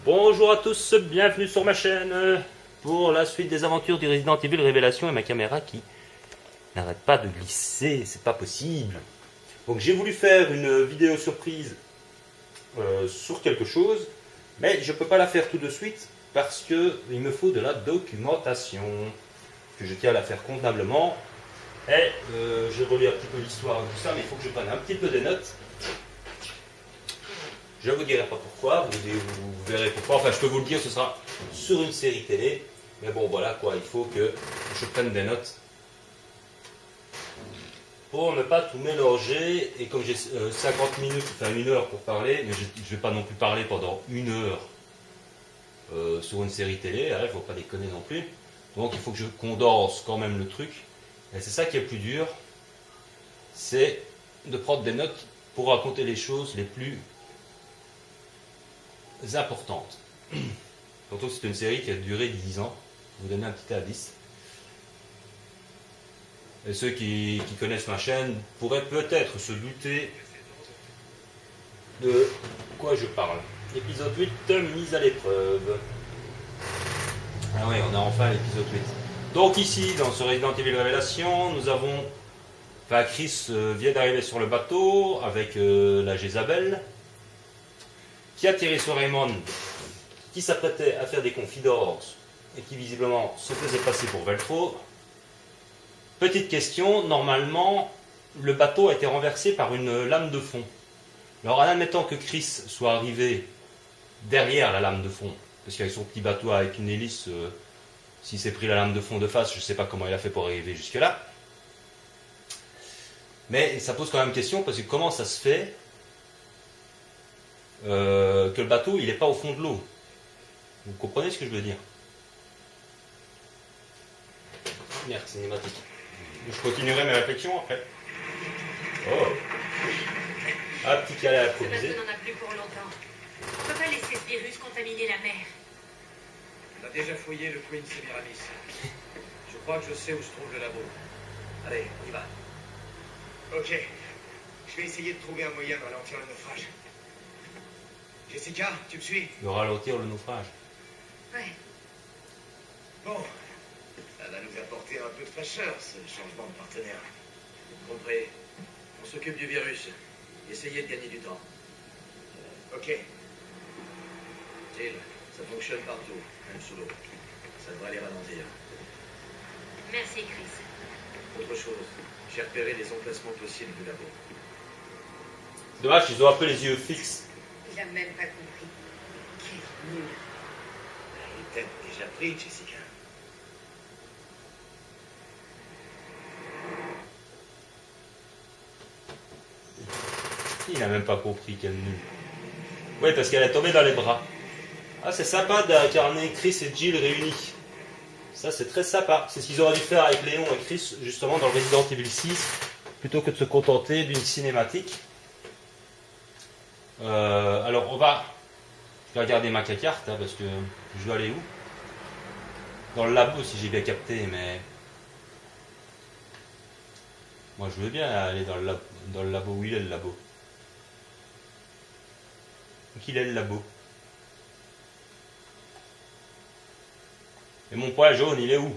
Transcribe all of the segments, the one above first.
Bonjour à tous, bienvenue sur ma chaîne pour la suite des aventures du Resident Evil Révélation et ma caméra qui n'arrête pas de glisser, c'est pas possible. Donc j'ai voulu faire une vidéo surprise sur quelque chose, mais je peux pas la faire tout de suite parce que il me faut de la documentation, que je tiens à la faire convenablement. Et j'ai relu un petit peu l'histoire et tout ça, mais il faut que je prenne un petit peu des notes. Je ne vous dirai pas pourquoi, vous verrez pourquoi. Enfin, je peux vous le dire, ce sera sur une série télé. Mais bon, voilà quoi, il faut que je prenne des notes pour ne pas tout mélanger. Et comme j'ai 50 minutes, enfin 1 heure pour parler, mais je ne vais pas non plus parler pendant 1 heure sur une série télé. Il ne faut pas déconner non plus. Donc il faut que je condense quand même le truc. Et c'est ça qui est le plus dur, c'est de prendre des notes pour raconter les choses les plus importantes. Surtout c'est une série qui a duré 10 ans. Je vais vous donner un petit indice. Et ceux qui connaissent ma chaîne pourraient peut-être se douter de quoi je parle. Épisode 8, mise à l'épreuve. Ah oui, on a enfin l'épisode 8. Donc ici, dans ce Resident Evil Révélation, nous avons... Enfin, Chris vient d'arriver sur le bateau avec la Jézabel, qui a tiré sur Raymond, qui s'apprêtait à faire des confidences et qui visiblement se faisait passer pour Veltro. Petite question, normalement, le bateau a été renversé par une lame de fond. Alors, en admettant que Chris soit arrivé derrière la lame de fond, parce qu'avec son petit bateau avec une hélice, s'il s'est pris la lame de fond de face, je ne sais pas comment il a fait pour arriver jusque-là. Mais ça pose quand même question, parce que comment ça se fait que le bateau il n'est pas au fond de l'eau? Vous comprenez ce que je veux dire? Merde, cinématique. Je continuerai mes réflexions après. Oh. Ah, petit câlin improvisé. On n'en a plus pour longtemps. On ne peut pas laisser ce virus contaminer la mer. On a déjà fouillé le Queen Semiramis. Je crois que je sais où se trouve le labo. Allez, on y va. Ok. Je vais essayer de trouver un moyen de ralentir le naufrage. Jessica, tu me suis? De ralentir le naufrage. Ouais. Bon. Ça va nous apporter un peu de fraîcheur, ce changement de partenaire. Compris. On s'occupe du virus. Essayez de gagner du temps. Ok. Jill, ça fonctionne partout, même sous l'eau. Ça devrait les ralentir. Merci, Chris. Autre chose, j'ai repéré les emplacements possibles du labo. Dommage, ils ont un peu les yeux fixes. Il a même pas compris. Quel nul. Il est peut-être déjà pris, Jessica. Il n'a même pas compris, quel nul. Oui, parce qu'elle est tombée dans les bras. Ah, c'est sympa d'incarner Chris et Jill réunis. Ça, c'est très sympa. C'est ce qu'ils auraient dû faire avec Léon et Chris, justement, dans le Resident Evil 6, plutôt que de se contenter d'une cinématique. Alors, je vais regarder ma carte, hein, parce que je dois aller où? Dans le labo, si j'ai bien capté, mais... Moi, je veux bien aller dans le labo. Où il est, le labo? Donc, il est, le labo. Et mon poil jaune, il est où?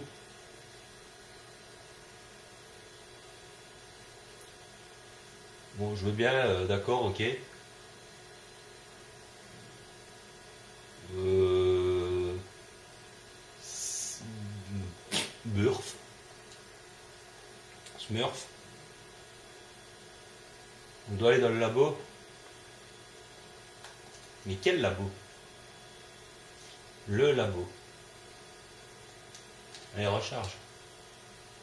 Bon, je veux bien, d'accord, ok. Burf. Smurf. On doit aller dans le labo. Mais quel labo? Le labo. Allez, recharge.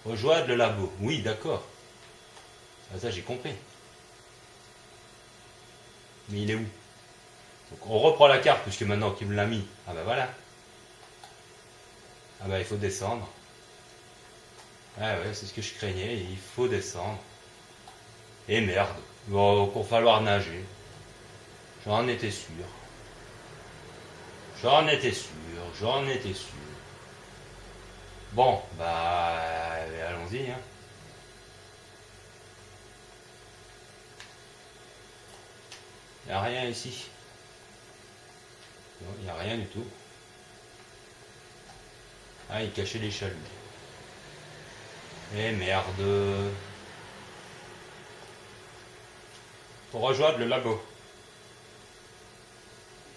Rejoindre le labo. Oui, d'accord. Ah, ça, j'ai compris. Mais il est où? Donc, on reprend la carte, puisque maintenant qu'il me l'a mis. Ah ben voilà. Ah ben il faut descendre. Ah ouais, c'est ce que je craignais. Il faut descendre. Et merde. Bon, il va falloir nager. J'en étais sûr. J'en étais sûr. J'en étais sûr. Bon, bah, allons-y, hein. Il n'y a rien ici. Il n'y a rien du tout. Ah, il cachait les chaluts. Eh merde. Pour rejoindre le labo.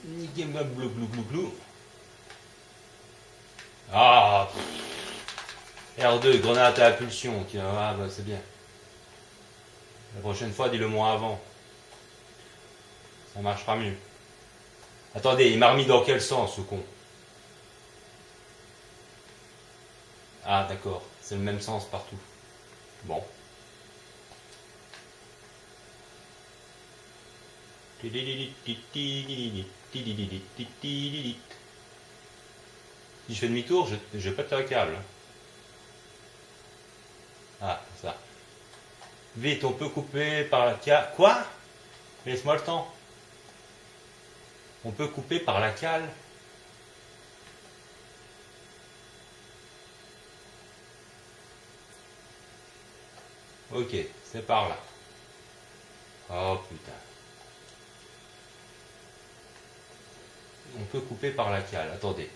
Nigema blou blou blou blou. Ah, R2, grenade à impulsion. Ah bah c'est bien. La prochaine fois, dis-le moi avant. Ça marchera mieux. Attendez, il m'a remis dans quel sens, ce con? Ah, d'accord. C'est le même sens partout. Bon. Si je fais demi-tour, je pète un câble. Ah, ça. Vite, on peut couper par la cale. Quoi? Laisse-moi le temps. On peut couper par la cale. Ok, c'est par là. Oh putain. On peut couper par la cale. Attendez.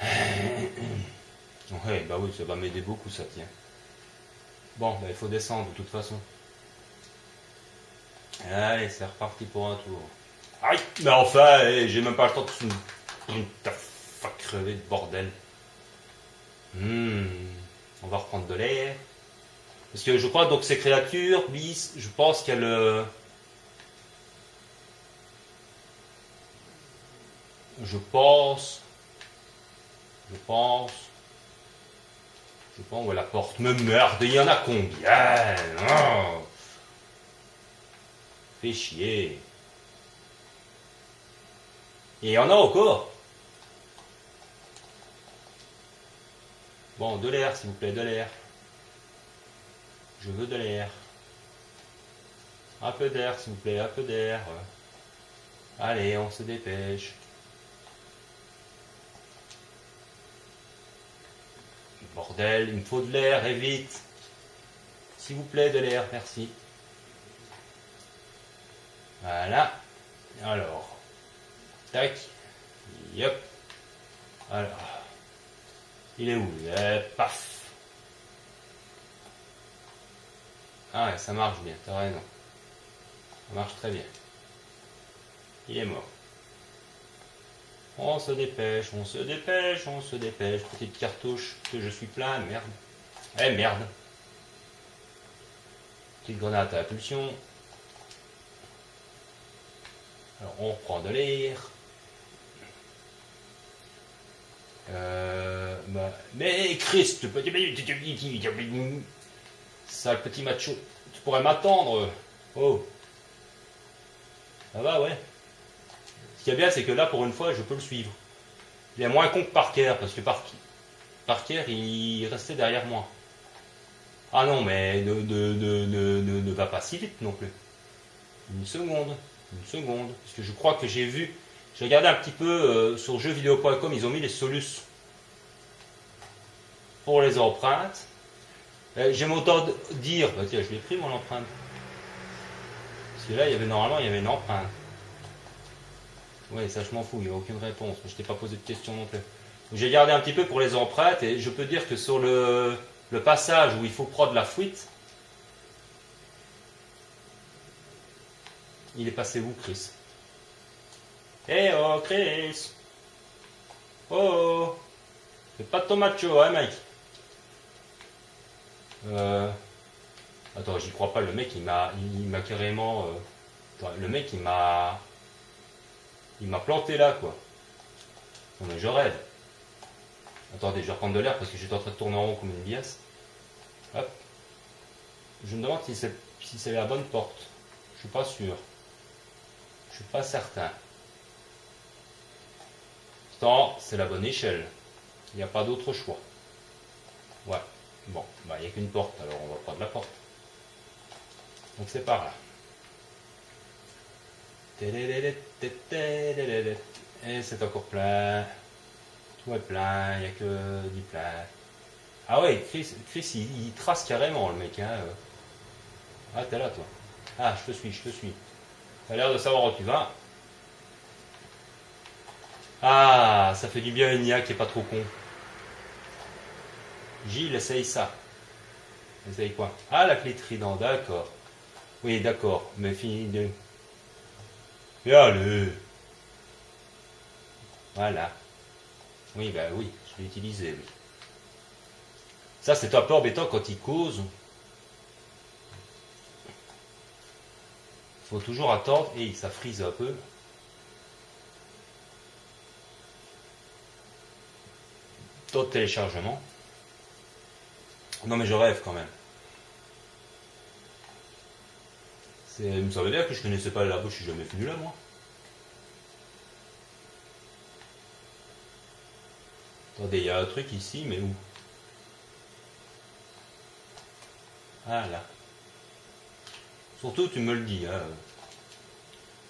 Ouais, bah oui, ça va m'aider beaucoup ça, tiens. Bon, bah il faut descendre de toute façon. Allez, c'est reparti pour un tour. Aïe, mais enfin, j'ai même pas le temps de se... Putain, fuck, crever de bordel. On va reprendre de l'air. Parce que je crois donc ces créatures, bis, je pense qu'elles... Je pense, où est la porte? Me merde, il y en a combien? Oh. Fais chier. Et il y en a encore. Bon, de l'air, s'il vous plaît, de l'air. Je veux de l'air. Un peu d'air, s'il vous plaît, un peu d'air. Allez, on se dépêche. Bordel, il me faut de l'air, et vite. S'il vous plaît, de l'air, merci. Voilà. Alors. Tac. Yep. Alors. Il est où? Paf. Ah ouais, ça marche bien, t'as raison. Ça marche très bien. Il est mort. On se dépêche, on se dépêche, on se dépêche. Petite cartouche, que je suis plein, merde. Eh merde. Petite grenade à impulsion. Alors on reprend de l'air. Mais Christ, sale petit macho, tu pourrais m'attendre. Oh. Ça va, ouais. Ce qui est bien, c'est que là, pour une fois, je peux le suivre. Il est moins con que Parker, parce que Parker, il restait derrière moi. Ah non, mais ne va pas si vite non plus. Une seconde. Parce que je crois que j'ai regardé un petit peu sur jeuxvideo.com, ils ont mis les solus pour les empreintes. J'aime autant dire, bah tiens, je l'ai pris mon empreinte. Parce que là, normalement, il y avait une empreinte. Oui, ça je m'en fous, il n'y a aucune réponse. Je t'ai pas posé de question non plus. J'ai regardé un petit peu pour les empreintes et je peux dire que sur le passage où il faut prendre la fuite, il est passé où, Chris? Eh oh, Chris! Oh! Fais pas de ton macho, hein, mec? Attends, j'y crois pas, le mec il m'a carrément... le mec il m'a planté là, quoi. Non mais je rêve. Attendez, je vais reprendre de l'air parce que j'étais en train de tourner en rond comme une biasse. Hop. Je me demande si c'est la bonne porte. Je suis pas sûr. Je suis pas certain. Pourtant, c'est la bonne échelle. Il n'y a pas d'autre choix. Ouais. Bon, bah il n'y a qu'une porte, alors on va prendre la porte. Donc c'est par là. Et c'est encore plein. Tout est plein, il n'y a que du plein. Ah ouais, Chris il trace carrément le mec. Hein. Ah, t'es là toi. Ah, je te suis. T'as l'air de savoir où tu vas. Ah, ça fait du bien une IA qui est pas trop con. Gilles, essaye ça. Essaye quoi? Ah, la clé trident, d'accord. Oui, d'accord, mais fini de... Et allez. Voilà. Oui, bah oui, je l'ai utilisé, oui. Ça, c'est un peu embêtant quand il cause. Faut toujours attendre. Et ça frise un peu. Temps de téléchargement. Non, mais je rêve quand même. Il me semblait bien que je connaissais pas le labo, je suis jamais venu là, moi. Attendez, il y a un truc ici, mais où? Ah là. Surtout, tu me le dis. Hein.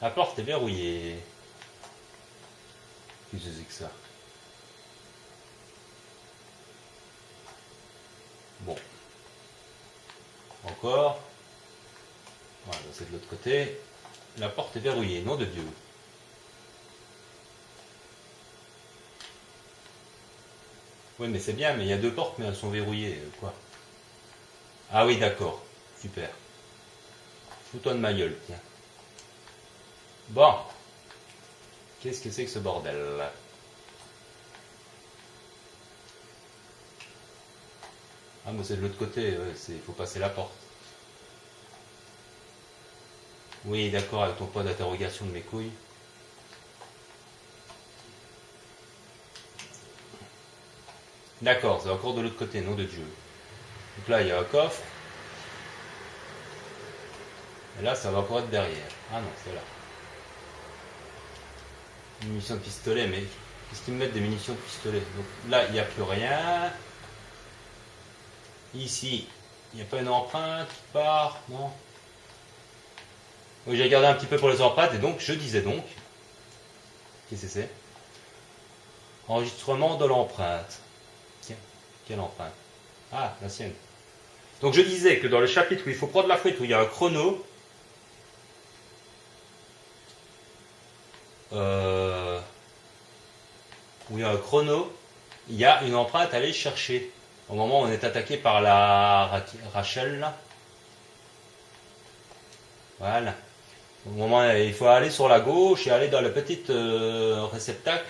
La porte est verrouillée. Qu'est-ce que c'est que ça? Bon. Encore. Voilà, c'est de l'autre côté. La porte est verrouillée, nom de Dieu. Oui, mais c'est bien, mais il y a deux portes, mais elles sont verrouillées. Quoi? Ah oui, d'accord. Super. Fous-toi de ma gueule, tiens. Bon. Qu'est-ce que c'est que ce bordel là? Ah, mais c'est de l'autre côté, il faut passer la porte. Oui, d'accord, avec ton point d'interrogation de mes couilles. D'accord, c'est encore de l'autre côté, nom de Dieu. Donc là, il y a un coffre. Et là, ça va encore être derrière. Ah non, c'est là. Munitions de pistolet, mais qu'est-ce qu'ils me mettent des munitions de pistolet? Donc là, il n'y a plus rien. Ici, il n'y a pas une empreinte qui part, non? Oui, j'ai regardé un petit peu pour les empreintes, et donc, je disais donc... Qu'est-ce que c'est? Enregistrement de l'empreinte. Tiens, quelle empreinte? Ah, la sienne. Donc je disais que dans le chapitre où il faut prendre la fouette, où il y a un chrono, il y a une empreinte à aller chercher. Au moment où on est attaqué par la Rachel, là. Voilà. Au moment où il faut aller sur la gauche et aller dans le petit réceptacle.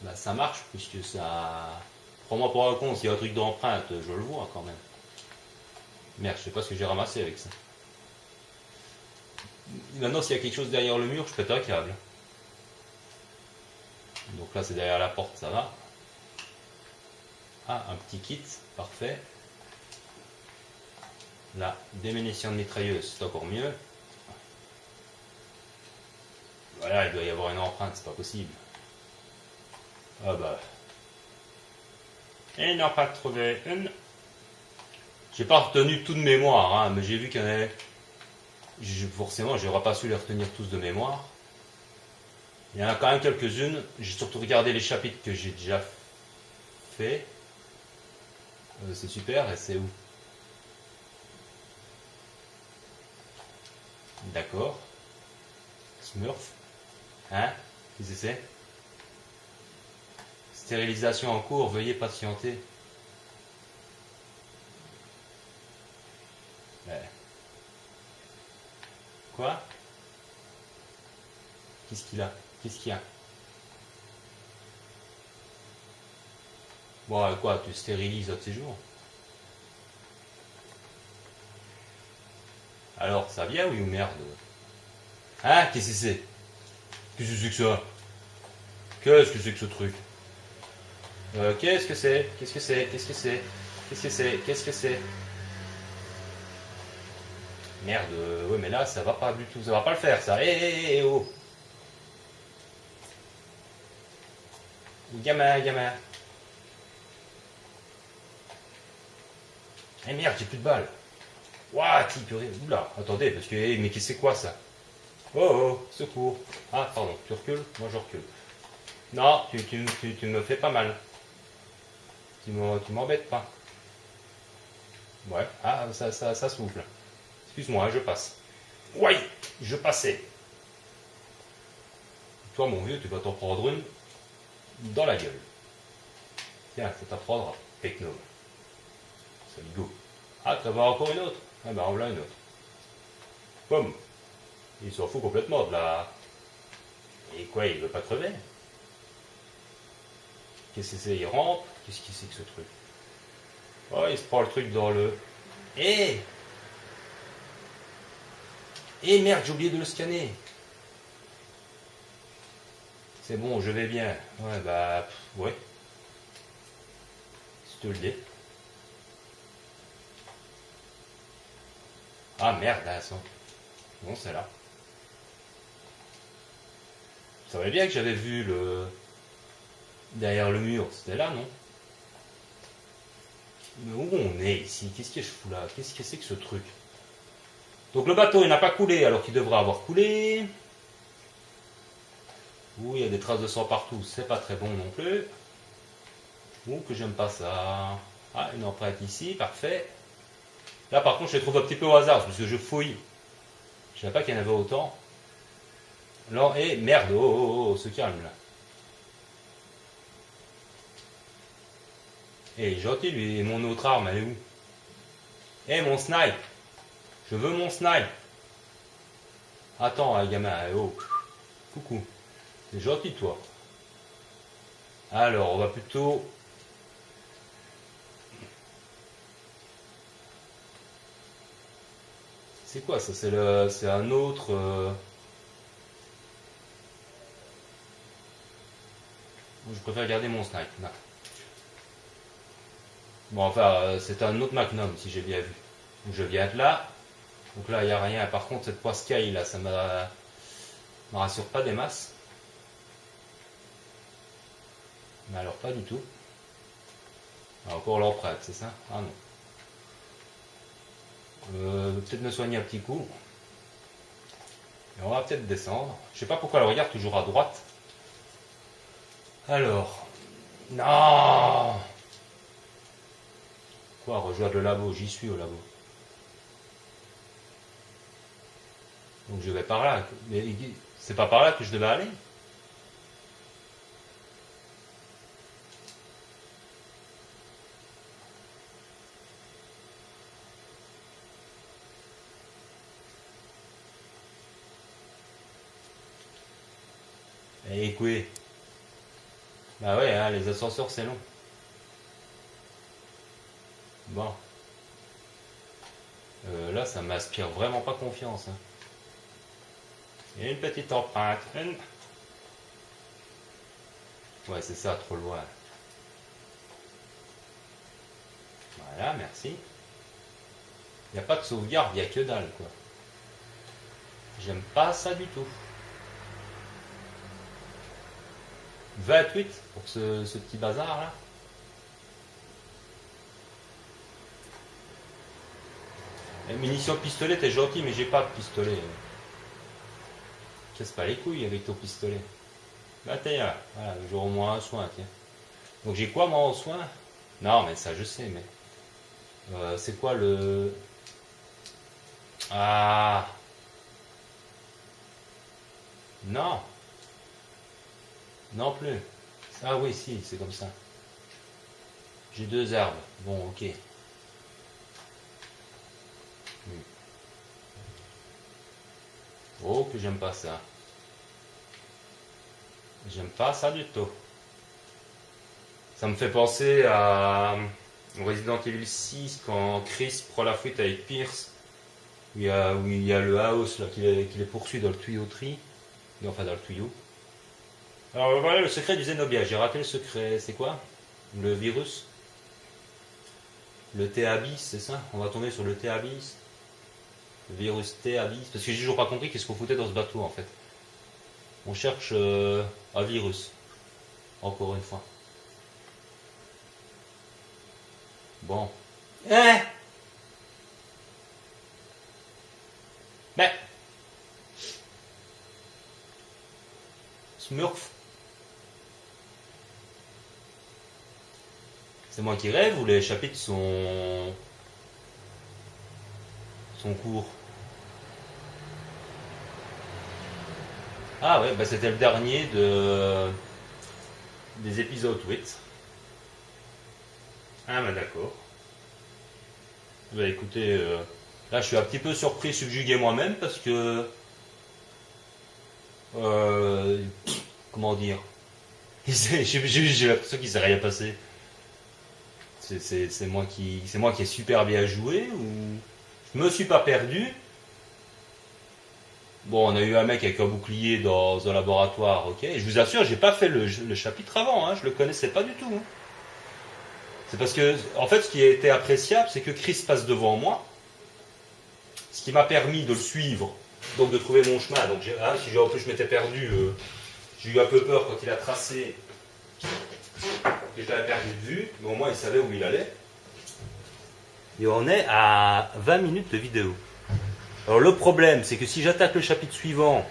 Bah, ça marche, puisque ça... Prends-moi pour un con, s'il y a un truc d'empreinte, je le vois quand même. Merde, je sais pas ce que j'ai ramassé avec ça. Maintenant, s'il y a quelque chose derrière le mur, je pète un câble. Donc là, c'est derrière la porte, ça va. Ah, un petit kit, parfait. Là, des munitions de mitrailleuse, c'est encore mieux. Voilà, il doit y avoir une empreinte, c'est pas possible. Ah bah. Et il n'a pas trouvé une. J'ai pas retenu tout de mémoire, hein, mais j'ai vu qu'il y en avait. Forcément, j'aurais pas su les retenir tous de mémoire. Il y en a quand même quelques-unes. J'ai surtout regardé les chapitres que j'ai déjà fait. C'est super, et c'est où? D'accord. Smurf. Hein? Qu'est-ce que c'est? Stérilisation en cours, veuillez patienter. Quoi? Qu'est-ce qu'il a? Qu'est-ce qu'il y a? Bon, quoi, tu stérilises un de ces jours? Alors, ça vient, oui ou merde? Hein? Qu'est-ce que c'est? Qu'est-ce que c'est que ça? Qu'est-ce que c'est que ce truc? Qu'est-ce que c'est? Qu'est-ce que c'est? Qu'est-ce que c'est? Qu'est-ce que c'est? Qu'est-ce que c'est? Merde, ouais, mais là, ça va pas du tout, ça va pas le faire, ça. Hé, oh! Gamin, gamin. Eh merde, j'ai plus de balles. Ouah, purée. Oula, attendez, parce que, mais c'est quoi ça? Oh, oh, secours. Ah, pardon, tu recules? Moi, je recule. Non, tu me fais pas mal. Tu m'embêtes pas. Ouais, ah, ça souffle. Excuse-moi, je passe. Oui, je passais. Toi, mon vieux, tu vas t'en prendre une dans la gueule. Tiens, ça t'apprendra, techno. C'est go. Ah, tu vas voir encore une autre? Ah ben, en voilà une autre. Pomme. Il s'en fout complètement de la... Et quoi, il veut pas crever? Qu'est-ce que c'est? Il rampe? Qu'est-ce que c'est que ce truc? Oh, il se prend le truc dans le... Eh merde, j'ai oublié de le scanner. C'est bon, je vais bien. Ouais, bah... ouais. Si tu le dis. Ah merde, là, ça. Non, c'est là. Je savais bien que j'avais vu le... derrière le mur. C'était là, non? Mais où on est ici? Qu'est-ce que je fous là? Qu'est-ce que c'est que ce truc? Donc le bateau, il n'a pas coulé alors qu'il devrait avoir coulé. Ouh, il y a des traces de sang partout. C'est pas très bon non plus. Ouh, que j'aime pas ça. Ah, une empreinte ici, parfait. Là, par contre, je les trouve un petit peu au hasard parce que je fouille. Je savais pas qu'il y en avait autant. Là, et merde, oh, se calme là. Eh, gentil lui, et mon autre arme, elle est où? Eh, mon snipe! Je veux mon snipe! Attends, gamin, oh. Coucou. C'est gentil, toi. Alors, on va plutôt... C'est quoi ça? C'est un autre... Je préfère garder mon snipe. Non. Bon, enfin, c'est un autre Magnum, si j'ai bien vu. Donc, je viens de là. Donc là, il n'y a rien. Par contre, cette poiscaille, là, ça me rassure pas des masses. Mais alors, pas du tout. Ah, encore l'empreinte, c'est ça? Ah non. Peut-être me soigner un petit coup. Et on va peut-être descendre. Je sais pas pourquoi elle regarde toujours à droite. Alors. Non! Quoi, rejoindre le labo? J'y suis au labo. Donc je vais par là. Mais c'est pas par là que je devais aller? Eh quoi? Bah ouais, hein, les ascenseurs c'est long. Bon. Là, ça m'inspire vraiment pas confiance. Hein. Et une petite empreinte. Ouais, c'est ça, trop loin. Voilà, merci. Il n'y a pas de sauvegarde, il n'y a que dalle, quoi. J'aime pas ça du tout. 28 pour ce petit bazar là. Munitions pistolet, t'es gentil, mais j'ai pas de pistolet. Casse pas les couilles avec ton pistolet. Bah t'es là, voilà, j'aurai au moins un soin, tiens. Donc j'ai quoi moi en soin? Non mais ça je sais, mais... c'est quoi le... Ah... Non. Non plus. Ah oui, si, c'est comme ça. J'ai 2 arbres. Bon, ok. Oh, que j'aime pas ça. J'aime pas ça du tout. Ça me fait penser à Resident Evil 6 quand Chris prend la fuite avec Pierce. Où il y a le house là, qui les poursuit dans le tuyauterie. Enfin, dans le tuyau. Alors voilà le secret du Zenobia. J'ai raté le secret. C'est quoi? Le virus? Le T-Abyss, c'est ça? On va tomber sur le T-Abyss. Le virus T-Abyss. Parce que j'ai toujours pas compris qu'est-ce qu'on foutait dans ce bateau en fait. On cherche un virus. Encore une fois. Bon. Mais. Smurf. C'est moi qui rêve ou les chapitres sont courts? Ah ouais, bah c'était le dernier des épisodes 8. Ah bah d'accord. Bah écoutez, là je suis un petit peu surpris, subjugué moi-même parce que... comment dire? J'ai l'impression qu'il s'est rien passé. C'est moi qui ai super bien joué ou... Je me suis pas perdu. Bon, on a eu un mec avec un bouclier dans un laboratoire, ok. Et je vous assure, j'ai pas fait le chapitre avant, hein, je le connaissais pas du tout. Hein. C'est parce que, en fait, ce qui a été appréciable, c'est que Chris passe devant moi, ce qui m'a permis de le suivre, donc de trouver mon chemin. Donc, si en plus je m'étais perdu, j'ai eu un peu peur quand il a tracé, que je l'avais perdu de vue, mais au moins il savait où il allait. Et on est à 20 minutes de vidéo. Alors le problème, c'est que si j'attaque le chapitre suivant,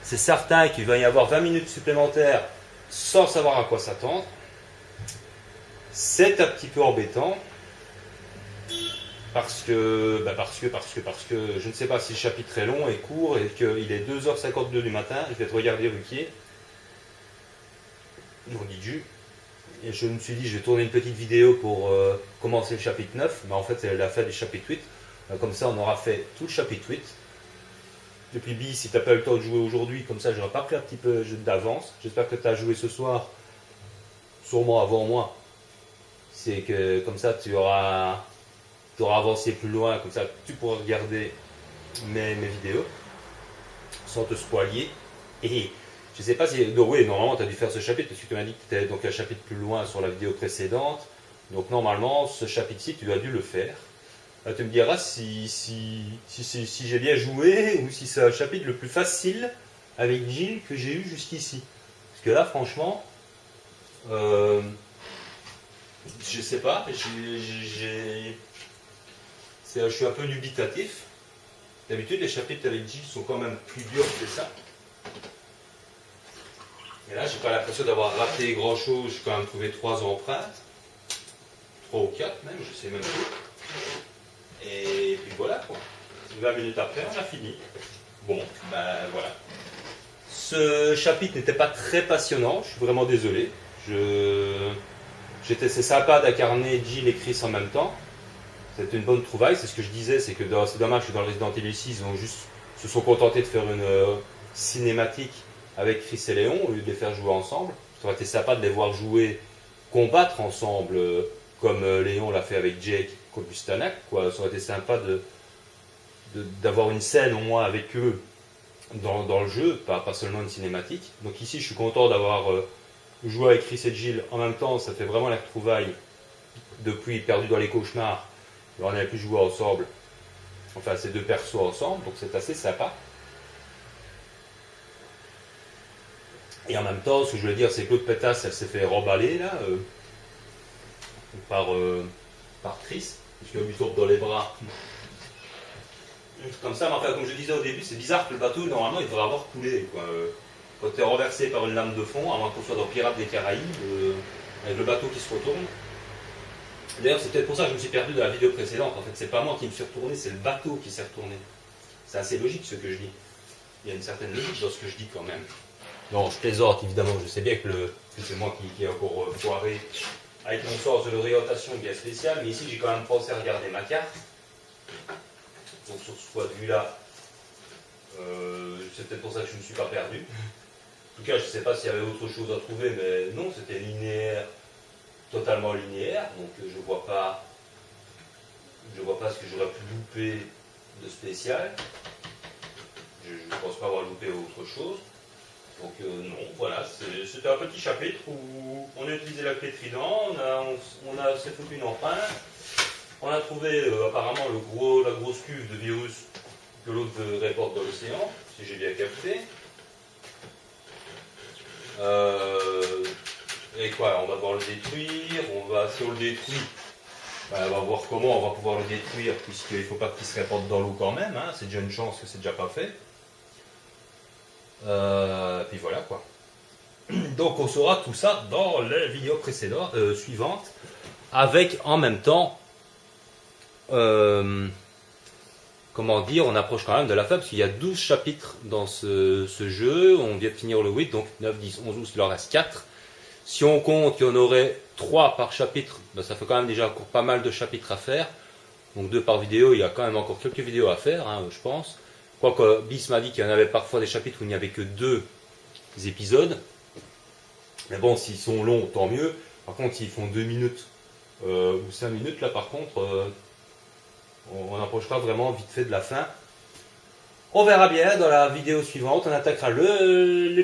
c'est certain qu'il va y avoir 20 minutes supplémentaires sans savoir à quoi s'attendre. C'est un petit peu embêtant. Parce que je ne sais pas si le chapitre est long et court et qu'il est 2h52 du matin. Je vais te regarder Ruquier. On dit du. Et je me suis dit, je vais tourner une petite vidéo pour commencer le chapitre 9. Mais en fait, c'est la fin du chapitre 8. Comme ça, on aura fait tout le chapitre 8. Depuis Bi, si tu n'as pas eu le temps de jouer aujourd'hui, comme ça, je n'aurais pas pris un petit peu d'avance. J'espère que tu as joué ce soir, sûrement avant moi. C'est que comme ça, tu auras avancé plus loin. Comme ça, tu pourras regarder mes vidéos sans te spoiler. Et je ne sais pas si... Donc, oui, normalement, tu as dû faire ce chapitre parce que tu m'as dit que tu étais donc un chapitre plus loin sur la vidéo précédente. Donc, normalement, ce chapitre-ci, tu as dû le faire. Tu me diras si j'ai bien joué ou si c'est un chapitre le plus facile avec Jill que j'ai eu jusqu'ici. Parce que là, franchement, je sais pas, je suis un peu dubitatif. D'habitude, les chapitres avec Jill sont quand même plus durs que ça. Et là, j'ai pas l'impression d'avoir raté grand chose. J'ai quand même trouvé 3 empreintes. 3 ou 4 même, je sais même plus. Et puis voilà quoi. 20 minutes après, on a fini. Bon, ben voilà. Ce chapitre n'était pas très passionnant, je suis vraiment désolé. C'est sympa d'incarner Jill et Chris en même temps. C'était une bonne trouvaille, c'est ce que je disais, c'est que c'est dommage que dans le Resident Evil 6, ils ont juste se sont contentés de faire une cinématique avec Chris et Léon au lieu de les faire jouer ensemble. Ça aurait été sympa de les voir jouer, combattre ensemble, comme Léon l'a fait avec Jake. Bustanak, quoi. Ça aurait été sympa d'avoir une scène au moins avec eux dans le jeu, pas seulement une cinématique. Donc ici, je suis content d'avoir joué avec Chris et Jill en même temps. Ça fait vraiment la retrouvaille depuis Perdu dans les cauchemars. Alors, on n'avait plus joué ensemble, enfin ces deux persos ensemble, donc c'est assez sympa. Et en même temps, ce que je voulais dire, c'est que l'autre pétasse, elle s'est fait remballer là par Chris. Puisqu'elle lui tombe dans les bras. Comme ça, mais enfin, comme je disais au début, c'est bizarre que le bateau, normalement, il devrait avoir coulé. Quoi. Quand tu es renversé par une lame de fond, à moins qu'on soit dans Pirates des Caraïbes, avec le bateau qui se retourne. D'ailleurs, c'est peut-être pour ça que je me suis perdu dans la vidéo précédente. En fait, c'est pas moi qui me suis retourné, c'est le bateau qui s'est retourné. C'est assez logique ce que je dis. Il y a une certaine logique dans ce que je dis quand même. Non, je plaisante évidemment, je sais bien que c'est moi qui ai encore foiré avec mon sens de l'orientation bien spécial, mais ici j'ai quand même pensé à regarder ma carte. Donc sur ce point de vue-là, c'est peut-être pour ça que je ne me suis pas perdu. En tout cas, je ne sais pas s'il y avait autre chose à trouver, mais non, c'était linéaire, totalement linéaire, donc je vois pas ce que j'aurais pu louper de spécial. Je ne pense pas avoir loupé autre chose. Donc non, voilà, c'était un petit chapitre où on a utilisé la clé Trident, on s'est foutu une empreinte, on a trouvé apparemment la grosse cuve de virus que l'autre reporte dans l'océan, si j'ai bien capté. Et quoi, on va devoir le détruire, si on le détruit, on va voir comment on va pouvoir le détruire, puisqu'il ne faut pas qu'il se répande dans l'eau quand même, hein, c'est déjà une chance que c'est déjà pas fait. Puis voilà quoi. Donc on saura tout ça dans les vidéos précédentes, suivantes, avec en même temps, comment comment dire, on approche quand même de la fin, parce qu'il y a 12 chapitres dans ce jeu. On vient de finir le 8, donc 9, 10, 11, 12, il en reste 4. Si on compte qu'il y en aurait 3 par chapitre, ben ça fait quand même déjà encore pas mal de chapitres à faire. Donc 2 par vidéo, il y a quand même encore quelques vidéos à faire, hein, je pense. Quoique Bis m'a dit qu'il y en avait parfois des chapitres où il n'y avait que 2 épisodes. Mais bon, s'ils sont longs, tant mieux. Par contre, s'ils font 2 minutes ou 5 minutes, là par contre, on approchera vraiment vite fait de la fin. On verra bien dans la vidéo suivante, on attaquera le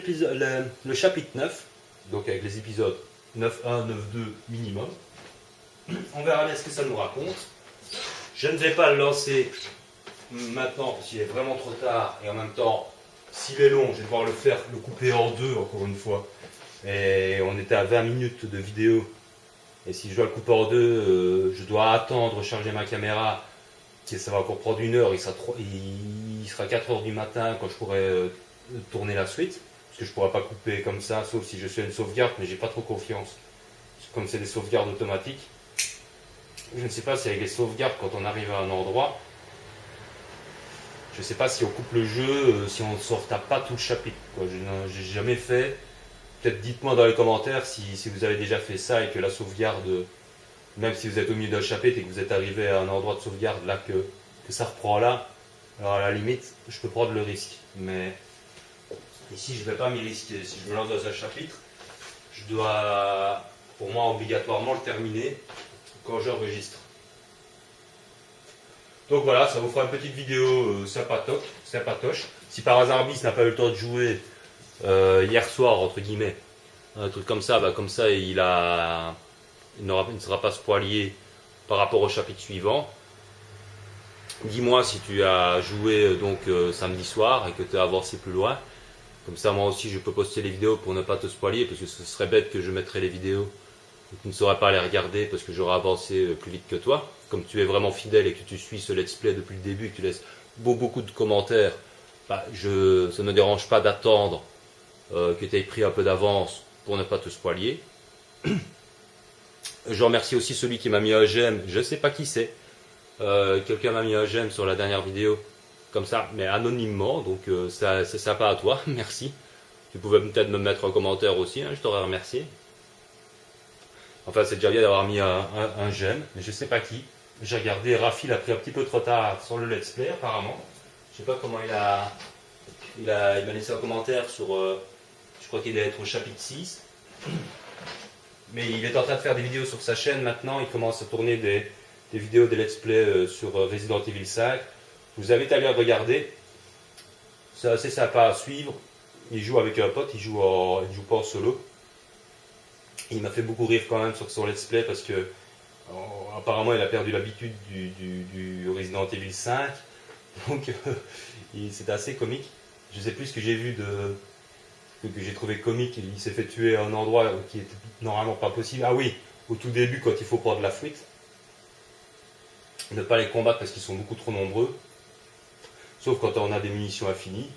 chapitre 9, donc avec les épisodes 9.1, 9.2 minimum. On verra bien ce que ça nous raconte. Je ne vais pas le lancer maintenant parce qu'il est vraiment trop tard, et en même temps, s'il est long, je vais devoir le couper en 2 encore une fois. Et on était à 20 minutes de vidéo, et si je dois le couper en 2, je dois attendre, recharger ma caméra. Ça va encore prendre 1 heure, il sera 4 heures du matin quand je pourrai tourner la suite. Parce que je ne pourrai pas couper comme ça, sauf si je fais une sauvegarde, mais j'ai pas trop confiance. Comme c'est des sauvegardes automatiques, je ne sais pas si avec les sauvegardes, quand on arrive à un endroit, je ne sais pas si on coupe le jeu, si on ne se retape pas tout le chapitre. Je n'ai jamais fait. Peut-être dites-moi dans les commentaires si vous avez déjà fait ça et que la sauvegarde... Même si vous êtes au milieu d'un chapitre et que vous êtes arrivé à un endroit de sauvegarde là que ça reprend là, alors à la limite, je peux prendre le risque. Mais ici, je ne vais pas m'y risquer. Si je me lance dans un chapitre, je dois, pour moi, obligatoirement le terminer quand j'enregistre. Donc voilà, ça vous fera une petite vidéo sympatoche. Si par hasard Bis n'a pas eu le temps de jouer hier soir, entre guillemets, un truc comme ça, il ne sera pas spoilé par rapport au chapitre suivant. Dis-moi si tu as joué donc samedi soir et que tu as avancé plus loin. Comme ça, moi aussi, je peux poster les vidéos pour ne pas te spoiler, parce que ce serait bête que je mettrais les vidéos et que tu ne saurais pas les regarder parce que j'aurais avancé plus vite que toi. Comme tu es vraiment fidèle et que tu suis ce let's play depuis le début et que tu laisses beaucoup de commentaires, ça ne me dérange pas d'attendre que tu aies pris un peu d'avance pour ne pas te spoiler. Je remercie aussi celui qui m'a mis un j'aime, je ne sais pas qui c'est. Quelqu'un m'a mis un j'aime sur la dernière vidéo, comme ça, mais anonymement, donc c'est sympa à toi, merci. Tu pouvais peut-être me mettre un commentaire aussi, hein, je t'aurais remercié. Enfin, c'est déjà bien d'avoir mis un j'aime, mais je ne sais pas qui. J'ai regardé, Rafi l'a pris un petit peu trop tard sur le let's play apparemment. Je ne sais pas comment il m'a laissé un commentaire sur, je crois qu'il doit être au chapitre 6. Mais il est en train de faire des vidéos sur sa chaîne maintenant, il commence à tourner des vidéos, des let's play sur Resident Evil 5. Je vous invite à aller regarder, c'est assez sympa à suivre. Il joue avec un pote, il joue pas en solo. Il m'a fait beaucoup rire quand même sur son let's play parce que apparemment il a perdu l'habitude du Resident Evil 5. Donc c'était assez comique. Je sais plus ce que j'ai vu que j'ai trouvé comique. Il s'est fait tuer à un endroit qui était normalement pas possible. Ah oui, au tout début quand il faut prendre la fuite. Ne pas les combattre parce qu'ils sont beaucoup trop nombreux. Sauf quand on a des munitions infinies.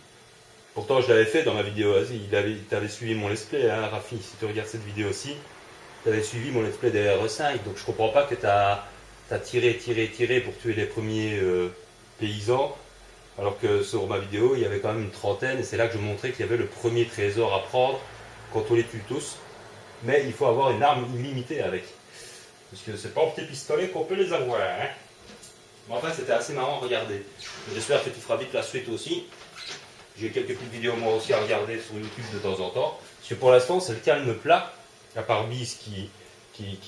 Pourtant je l'avais fait dans ma vidéo. Tu avais suivi mon let's play, hein, Rafi, si tu regardes cette vidéo aussi. Tu avais suivi mon let's play des RE5. Donc je comprends pas que tu as tiré pour tuer les premiers paysans. Alors que sur ma vidéo, il y avait quand même une trentaine, et c'est là que je montrais qu'il y avait le premier trésor à prendre quand on les tue tous. Mais il faut avoir une arme illimitée avec. Parce que c'est pas au petit pistolet qu'on peut les avoir. Hein. Mais enfin, c'était assez marrant à regarder. J'espère que tu feras vite la suite aussi. J'ai quelques petites vidéos moi aussi à regarder sur YouTube de temps en temps. Parce que pour l'instant, c'est le calme plat. À part Bis qui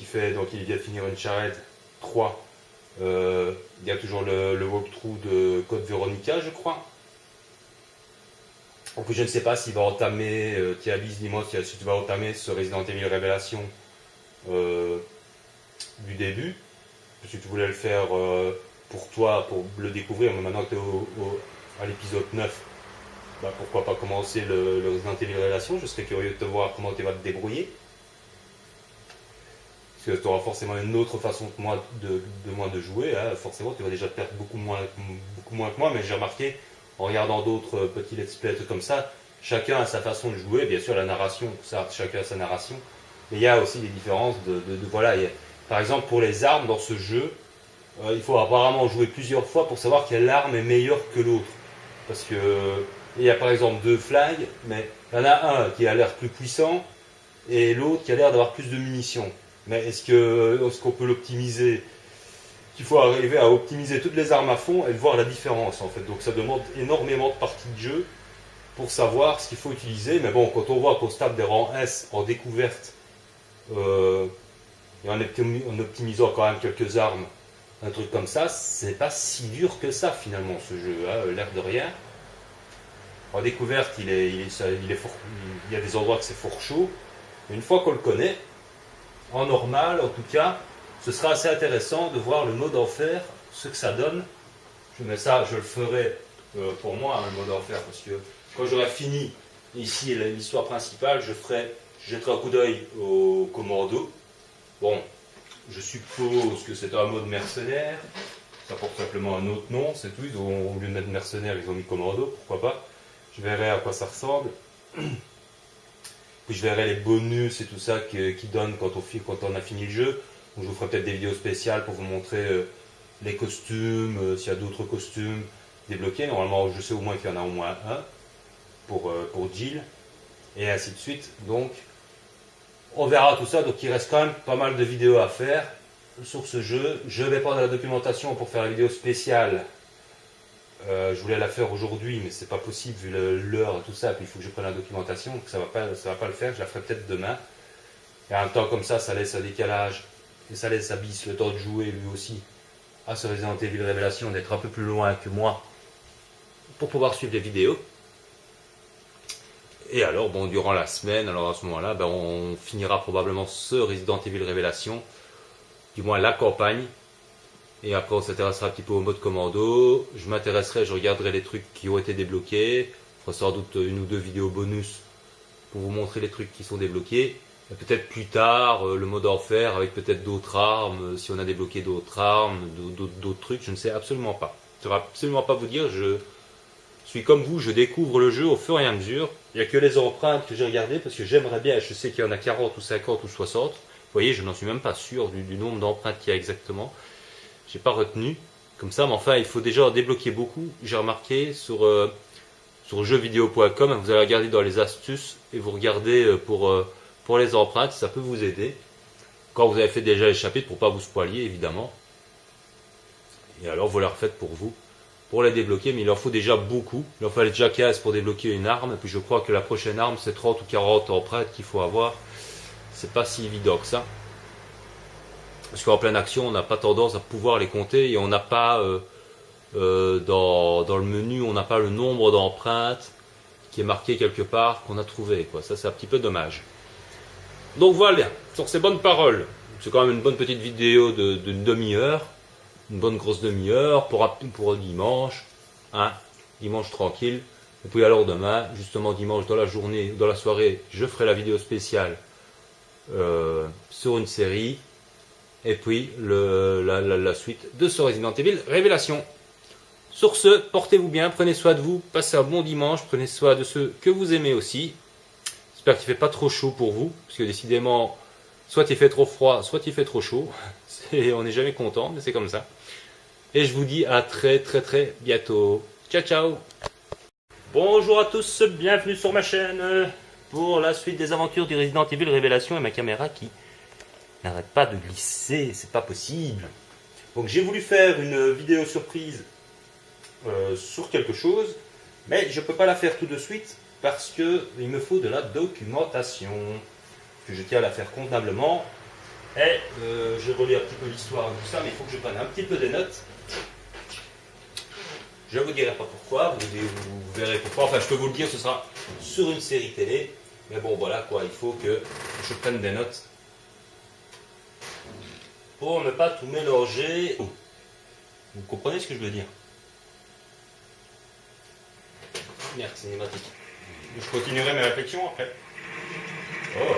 fait, donc il vient finir une charrette 3. Il y a toujours le walkthrough de Code Veronica, je crois. Donc je ne sais pas s'il va entamer, Bis, dis-moi si tu vas entamer ce Resident Evil Révélation du début. Parce que tu voulais le faire pour toi, pour le découvrir, mais maintenant que tu es à l'épisode 9, bah pourquoi pas commencer le Resident Evil Révélation. Je serais curieux de te voir comment tu vas te débrouiller. Parce que tu auras forcément une autre façon que moi de jouer, hein. Forcément tu vas déjà te perdre beaucoup moins que moi, mais j'ai remarqué en regardant d'autres petits let's play comme ça, chacun a sa façon de jouer, bien sûr la narration, ça, chacun a sa narration, mais il y a aussi des différences voilà, par exemple pour les armes dans ce jeu, il faut apparemment jouer plusieurs fois pour savoir quelle arme est meilleure que l'autre. Parce que il y a par exemple 2 flingues, mais il y en a un qui a l'air plus puissant et l'autre qui a l'air d'avoir plus de munitions. Mais est-ce qu'on peut l'optimiser? Il faut arriver à optimiser toutes les armes à fond et voir la différence en fait. Donc ça demande énormément de parties de jeu pour savoir ce qu'il faut utiliser. Mais bon, quand on voit qu'on se tape des rangs S en découverte et en optimisant quand même quelques armes, un truc comme ça, c'est pas si dur que ça finalement ce jeu, hein, l'air de rien. En découverte, il y a des endroits que c'est fort chaud. Mais une fois qu'on le connaît, en normal en tout cas, ce sera assez intéressant de voir le mode enfer, ce que ça donne. Mais ça, je le ferai pour moi, hein, le mode enfer, parce que quand j'aurai fini ici l'histoire principale, je jetterai un coup d'œil au commando. Bon, je suppose que c'est un mode mercenaire, ça porte simplement un autre nom, c'est tout. Au lieu de mettre mercenaire, ils ont mis commando, pourquoi pas. Je verrai à quoi ça ressemble. Puis je verrai les bonus et tout ça qui donnent quand on a fini le jeu. Donc je vous ferai peut-être des vidéos spéciales pour vous montrer les costumes, s'il y a d'autres costumes débloqués. Normalement, je sais au moins qu'il y en a au moins un pour Jill, et ainsi de suite. Donc, on verra tout ça. Donc, il reste quand même pas mal de vidéos à faire sur ce jeu. Je vais prendre la documentation pour faire la vidéo spéciale. Je voulais la faire aujourd'hui, mais c'est pas possible vu l'heure et tout ça. Puis il faut que je prenne la documentation, donc ça va pas le faire. Je la ferai peut-être demain. Et en même temps, comme ça laisse un décalage. Et ça laisse à Bis le temps de jouer lui aussi à ce Resident Evil Révélation, d'être un peu plus loin que moi pour pouvoir suivre les vidéos. Et alors, bon, durant la semaine, alors à ce moment-là, ben, on finira probablement ce Resident Evil Révélation, du moins la campagne. Et après, on s'intéressera un petit peu au mode commando. Je regarderai les trucs qui ont été débloqués. Je ferai sans doute 1 ou 2 vidéos bonus pour vous montrer les trucs qui sont débloqués. Peut-être plus tard, le mode enfer avec peut-être d'autres armes, si on a débloqué d'autres armes, d'autres trucs, je ne sais absolument pas. Je ne saurais absolument pas vous dire, je suis comme vous, je découvre le jeu au fur et à mesure. Il n'y a que les empreintes que j'ai regardées parce que j'aimerais bien, je sais qu'il y en a 40 ou 50 ou 60. Vous voyez, je n'en suis même pas sûr du nombre d'empreintes qu'il y a exactement. Je n'ai pas retenu comme ça, mais enfin, il faut déjà en débloquer beaucoup. J'ai remarqué sur jeuxvideo.com, vous allez regarder dans les astuces et vous regardez pour les empreintes, ça peut vous aider. Quand vous avez fait déjà les chapitres, pour ne pas vous spoiler évidemment. Et alors vous les refaites pour vous, pour les débloquer, mais il en faut déjà beaucoup. Il en fallait déjà 15 pour débloquer une arme, et puis je crois que la prochaine arme c'est 30 ou 40 empreintes qu'il faut avoir. C'est pas si évident que ça. Parce qu'en pleine action, on n'a pas tendance à pouvoir les compter, et on n'a pas, dans le menu, on n'a pas le nombre d'empreintes qui est marqué quelque part qu'on a trouvé, quoi. Ça c'est un petit peu dommage. Donc voilà, sur ces bonnes paroles, c'est quand même une bonne petite vidéo d'une demi-heure, une bonne grosse demi-heure pour dimanche, hein, dimanche tranquille. Et puis alors demain, justement dimanche dans la journée, dans la soirée, je ferai la vidéo spéciale sur une série, et puis la suite de ce Resident Evil Révélation. Sur ce, portez-vous bien, prenez soin de vous, passez un bon dimanche, prenez soin de ceux que vous aimez aussi. J'espère qu'il ne fait pas trop chaud pour vous, parce que décidément, soit il fait trop froid, soit il fait trop chaud. On n'est jamais content, mais c'est comme ça. Et je vous dis à très bientôt. Ciao, ciao. Bonjour à tous, bienvenue sur ma chaîne pour la suite des aventures du Resident Evil Révélation, et ma caméra qui n'arrête pas de glisser, c'est pas possible. Donc j'ai voulu faire une vidéo surprise sur quelque chose, mais je ne peux pas la faire tout de suite, parce qu'il me faut de la documentation, que je tiens à la faire convenablement. Et j'ai relu un petit peu l'histoire de tout ça, mais il faut que je prenne un petit peu des notes. Je ne vous dirai pas pourquoi, vous verrez pourquoi. Enfin, je peux vous le dire, ce sera sur une série télé. Mais bon, voilà quoi, il faut que je prenne des notes pour ne pas tout mélanger. Vous comprenez ce que je veux dire? Merde, cinématique. Je continuerai mes réflexions après. Oh.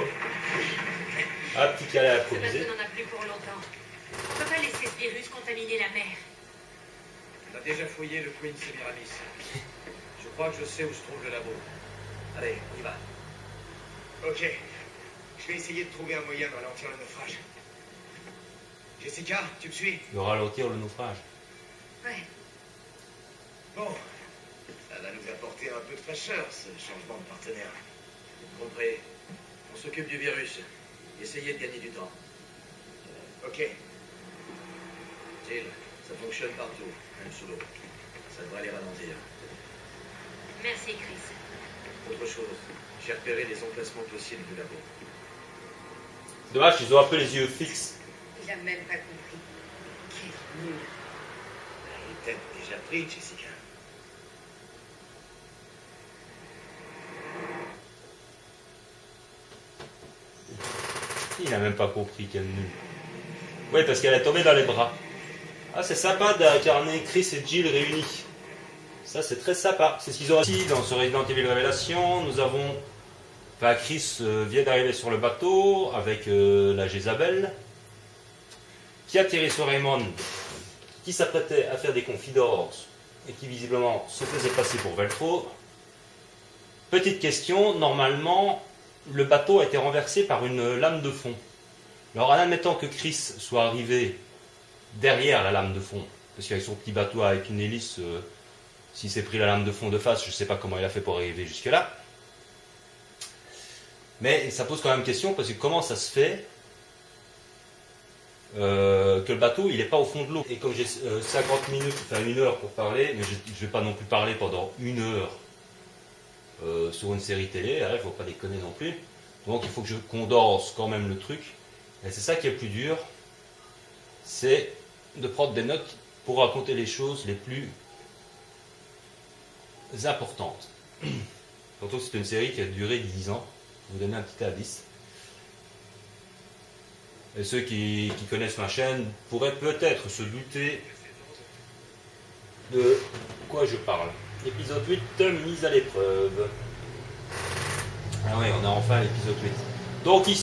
Un petit câlin improvisé. Sébastien n'en a plus pour longtemps. On ne peut pas laisser ce virus contaminer la mer. On a déjà fouillé le Queen Semiramis. Je crois que je sais où se trouve le labo. Allez, on y va. Ok. Je vais essayer de trouver un moyen de ralentir le naufrage. Jessica, tu me suis? De ralentir le naufrage. Ouais. Bon. Ça va nous apporter un peu de fraîcheur, ce changement de partenaire. Compris. On s'occupe du virus. Essayez de gagner du temps. Ok. Jill, ça fonctionne partout, même sous l'eau. Ça devrait les ralentir. Merci, Chris. Autre chose, j'ai repéré les emplacements possibles du labo. Dommage, ils ont un peu les yeux fixes. Il a même pas compris. Quel nul. Il est peut-être déjà pris, Jessica. Il n'a même pas compris quel nul. Oui, parce qu'elle est tombée dans les bras. Ah, c'est sympa d'incarner Chris et Jill réunis. Ça, c'est très sympa. C'est ce qu'ils ont aussi dans ce Resident Evil Révélation. Nous avons... Enfin, Chris vient d'arriver sur le bateau avec la Jézabel, qui atterrit sur Raymond, qui s'apprêtait à faire des confidences et qui visiblement se faisait passer pour Velcro. Petite question, normalement, le bateau a été renversé par une lame de fond. Alors, en admettant que Chris soit arrivé derrière la lame de fond, parce qu'avec son petit bateau avec une hélice, s'il s'est pris la lame de fond de face, je ne sais pas comment il a fait pour arriver jusque-là. Mais ça pose quand même question, parce que comment ça se fait que le bateau il n'est pas au fond de l'eau? Et comme j'ai 50 minutes, enfin 1 heure pour parler, mais je ne vais pas non plus parler pendant 1 heure sur une série télé, il ne faut pas déconner non plus. Donc il faut que je condense quand même le truc. Et c'est ça qui est le plus dur, c'est de prendre des notes pour raconter les choses les plus importantes. Surtout que c'est une série qui a duré 10 ans. Je vais vous donner un petit indice. Et ceux qui connaissent ma chaîne pourraient peut-être se douter de quoi je parle. Épisode 8, mise à l'épreuve. Ah oui, on a enfin l'épisode 8. Donc ici...